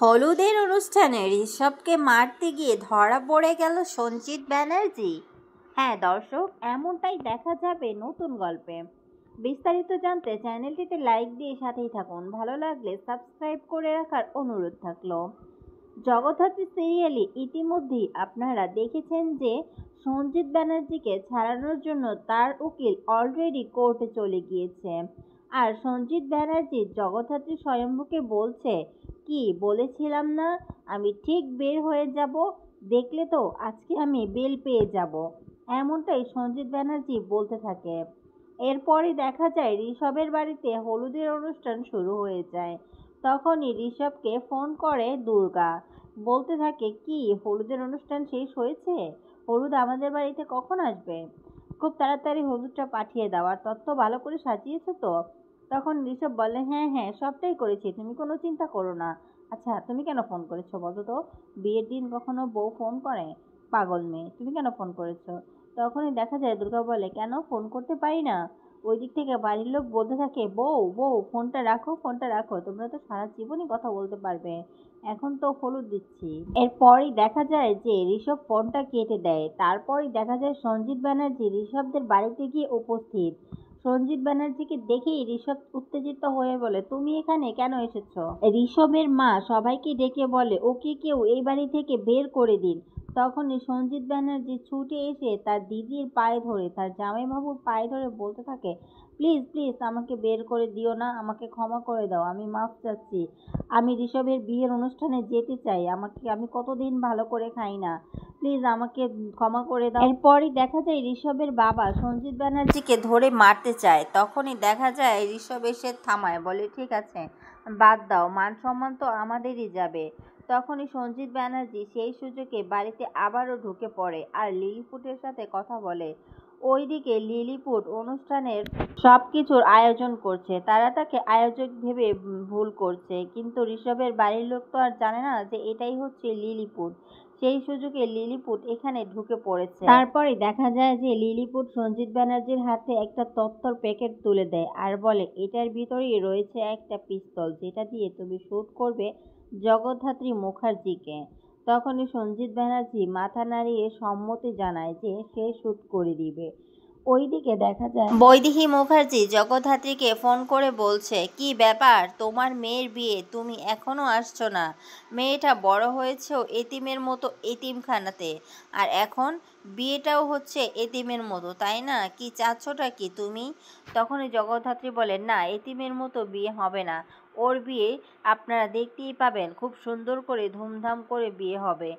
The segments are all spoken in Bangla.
হলুদের অনুষ্ঠানে ঋষভকে মারতে গিয়ে ধরা পড়ে গেল সঞ্জিত ব্যানার্জি। হ্যাঁ দর্শক, এমনটাই দেখা যাবে নতুন গল্পে। বিস্তারিত জানতে চ্যানেলটিতে লাইক দিয়ে সাথেই থাকুন। ভালো লাগলে সাবস্ক্রাইব করে রাখার অনুরোধ থাকলো। জগদ্ধাত্রী সিরিয়ালে ইতিমধ্যেই আপনারা দেখেছেন যে সঞ্জিত ব্যানার্জিকে ছাড়ানোর জন্য তার উকিল অলরেডি কোর্টে চলে গিয়েছে। আর সঞ্জিত ব্যানার্জি জগদ্ধাত্রী স্বয়ম্ভুকে বলছে, কি বলেছিলাম না আমি ঠিক বের হয়ে যাব, দেখলে তো আজকে আমি বেল পেয়ে যাব। এমনটাই সঞ্জিত ব্যানার্জি বলতে থাকে। এরপরই দেখা যায় ঋষভের বাড়িতে হলুদের অনুষ্ঠান শুরু হয়ে যায়। তখনই ঋষভকে ফোন করে দুর্গা, বলতে থাকে, কি হলুদের অনুষ্ঠান শেষ হয়েছে? হলুদ আমাদের বাড়িতে কখন আসবে? খুব তাড়াতাড়ি হলুদটা পাঠিয়ে দাও, আর তত্ত্ব ভালো করে সাজিয়েছো তো? তখন ঋষভ বলে, হ্যাঁ হ্যাঁ সবটাই করেছি, তুমি কোনো চিন্তা করো না। আচ্ছা তুমি কেন ফোন করেছো বলো তো? বিয়ের দিন কখনো বউ ফোন করে? পাগল মেয়ে, তুমি কেন ফোন করেছো? তখনই দেখা যায় দুর্গা বলে, কেন ফোন করতে পারি না? ওই দিক থেকে বাড়ির লোক বলতে থাকে, বউ বউ ফোনটা রাখো, ফোনটা রাখো, তোমরা তো সারা জীবনই কথা বলতে পারবে, এখন তো হলুদ দিচ্ছি। এরপরই দেখা যায় যে ঋষভ ফোনটা কেটে দেয়। তারপরই দেখা যায় সঞ্জিত ব্যানার্জি ঋষভদের বাড়িতে গিয়ে উপস্থিত। সঞ্জিত ব্যানার্জিকে দেখেই ঋষভ উত্তেজিত হয়ে বলে, তুমি এখানে কেন এসেছো? ঋষভের মা সবাইকে ডেকে বলে, ওকে কেউ এই বাড়ি থেকে বের করে দিন। তখনই সঞ্জিত ব্যানার্জি ছুটে এসে তার দিদির পায়ে ধরে, তার জামাইবাবুর পায়ে ধরে বলতে থাকে, প্লিজ প্লিজ আমাকে বের করে দিও না, আমাকে ক্ষমা করে দাও, আমি মাফ চাচ্ছি, আমি ঋষভের বিয়ের অনুষ্ঠানে যেতে চাই, আমি কতদিন ভালো করে খাই না, প্লিজ আমাকে ক্ষমা করে দাও। এরপরই দেখা যায় ঋষভের বাবা সঞ্জিত ব্যানার্জিকে ধরে মারতে চায়। তখনই দেখা যায় ঋষভ এসে থামায়, বলে, ঠিক আছে বাদ দাও, মান সম্মান তো আমাদেরই যাবে। তখনই সঞ্জিত ব্যানার্জি সেই সুযোগে বাড়িতে আবারও ঢুকে পড়ে আর লিলিপুটের সাথে কথা বলে। ওইদিকে লিলিপুট অনুষ্ঠানের সবকিছুর আয়োজন করছে। তারা তাকে আয়োজক ভেবে ভুল করছে, কিন্তু ঋষভের বাড়ির লোক তো আর জানে না যে এটাই হচ্ছে লিলিপুট। সেই সুযোগে লিলিপুট এখানে ঢুকে পড়েছে। তারপরে দেখা যায় যে লিলিপুট সঞ্জিত ব্যানার্জির হাতে একটা তত্ত্বর প্যাকেট তুলে দেয় আর বলে, এটার ভিতরেই রয়েছে একটা পিস্তল, যেটা দিয়ে তুমি শুট করবে জগদ্ধাত্রী মুখার্জিকে। তখনই সঞ্জিত ব্যানার্জি মাথা নাড়িয়ে সম্মতি জানায় যে সে শুট করে দিবে। ওইদিকে দেখা যায় বৈদেহী মুখার্জি জগদ্ধাত্রীকে ফোন করে বলছে, কি ব্যাপার, তোমার মেয়ের বিয়ে, তুমি এখনো আসছো না? মেয়েটা বড় হয়েছেও এতিমের মতো এতিমখানাতে, আর এখন বিয়েটাও হচ্ছে এতিমের মতো, তাই না? কি চাচ্ছটা কি তুমি? তখনই জগদ্ধাত্রী বলে, না এতিমের মতো বিয়ে হবে না, ওর বিয়ে আপনারা দেখতেই পাবেন, খুব সুন্দর করে ধুমধাম করে বিয়ে হবে।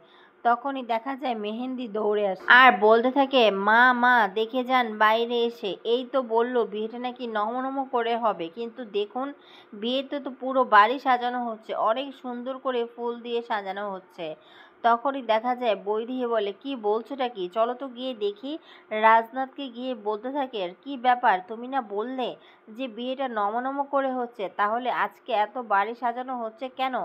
তখনই দেখা যায় মেহেন্দি দৌড়ে আসে আর বলতে থাকে, মা মা দেখে যান বাইরে এসে, এই তো বললো বিয়েটা নাকি নমনম করে হবে, কিন্তু দেখুন বিয়েতে তো পুরো বাড়ি সাজানো হচ্ছে, অনেক সুন্দর করে ফুল দিয়ে সাজানো হচ্ছে। তখনই দেখা যায় বৈদেহী বলে, কি বলছোটা কি, চলো তো গিয়ে দেখি। রাজনাথকে গিয়ে বলতে থাকে, কি ব্যাপার, তুমি না বললে যে বিয়েটা নমনম করে হচ্ছে, তাহলে আজকে এত বাড়ি সাজানো হচ্ছে কেন?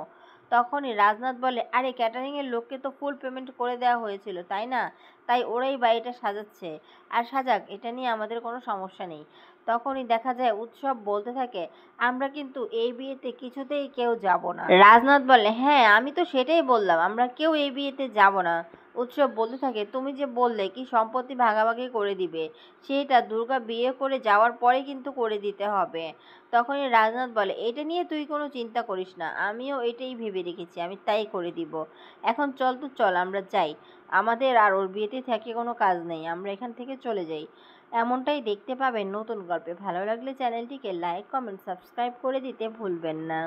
তখনই রাজনাথ বলে, আরে ক্যাটারিংয়ের লোককে তো ফুল পেমেন্ট করে দেওয়া হয়েছিল, তাই না? তাই ওরাই বাড়িটা সাজাচ্ছে, আর সাজাক, এটা নিয়ে আমাদের কোনো সমস্যা নেই। তখনই দেখা যায় উৎসব বলতে থাকে, আমরা কিন্তু এই বিয়েতে কিছুতেই কেউ যাব না। রাজনাথ বলে, হ্যাঁ আমি তো সেটাই বললাম, আমরা কেউ এই বিয়েতে যাব না। উৎসব বলতে থাকে, তুমি যে বললে কি সম্পত্তি ভাগাভাগি করে দিবে, সেটা দুর্গা বিয়ে করে যাওয়ার পরে কিন্তু করে দিতে হবে। তখনই রাজনাথ বলে, এটা নিয়ে তুই কোনো চিন্তা করিস না, আমিও এটাই ভেবে রেখেছি, আমি তাই করে দিব। এখন চল তো, চল আমরা যাই, আমাদের আর ওর বিয়েতে থেকে কোনো কাজ নেই, আমরা এখান থেকে চলে যাই। এমনটাই দেখতে পাবেন নতুন গল্পে। ভালো লাগলে চ্যানেলটিকে লাইক কমেন্ট সাবস্ক্রাইব করে দিতে ভুলবেন না।